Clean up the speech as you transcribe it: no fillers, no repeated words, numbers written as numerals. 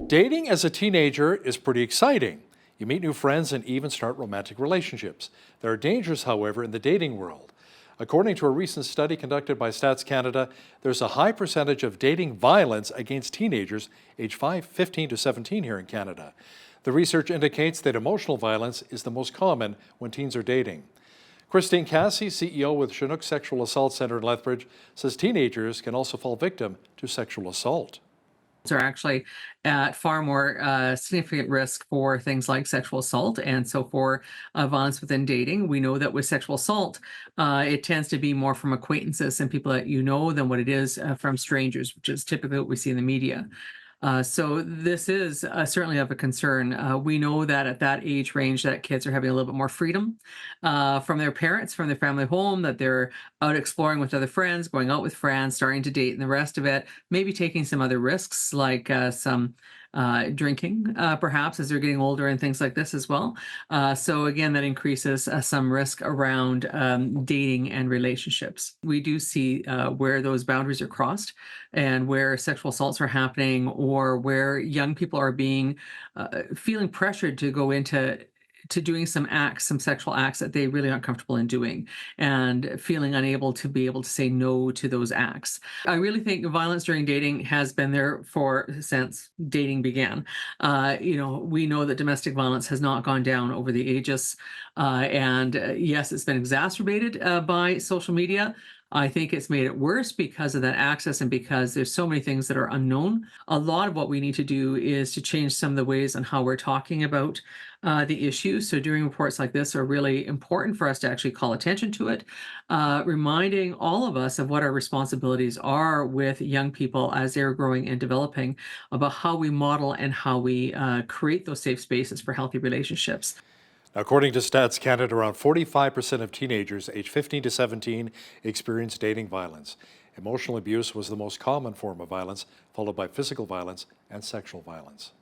Dating as a teenager is pretty exciting. You meet new friends and even start romantic relationships. There are dangers, however, in the dating world. According to a recent study conducted by Stats Canada, there's a high percentage of dating violence against teenagers aged 15 to 17 here in Canada. The research indicates that emotional violence is the most common when teens are dating. Kristine Cassie, CEO with Chinook Sexual Assault Centre in Lethbridge, says teenagers can also fall victim to sexual assault. Are actually at far more significant risk for things like sexual assault. And so for violence within dating, we know that with sexual assault, it tends to be more from acquaintances and people that you know than what it is from strangers, which is typically what we see in the media. So this is certainly of a concern. We know that at that age range that kids are having a little bit more freedom from their parents, from their family home, that they're out exploring with other friends, going out with friends, starting to date and the rest of it, maybe taking some other risks like some drinking perhaps as they're getting older and things like this as well. So again, that increases some risk around dating and relationships. We do see where those boundaries are crossed and where sexual assaults are happening or where young people are being feeling pressured to go into doing some sexual acts that they really aren't comfortable in doing and feeling unable to be able to say no to those acts. I really think violence during dating has been there since dating began. We know that domestic violence has not gone down over the ages. Yes, it's been exacerbated by social media. I think it's made it worse because of that access and because there's so many things that are unknown. A lot of what we need to do is to change some of the ways on how we're talking about the issue. So doing reports like this are really important for us to actually call attention to it, reminding all of us of what our responsibilities are with young people as they're growing and developing about how we model and how we create those safe spaces for healthy relationships. According to Stats Canada, around 45% of teenagers aged 15 to 17 experience dating violence. Emotional abuse was the most common form of violence, followed by physical violence and sexual violence.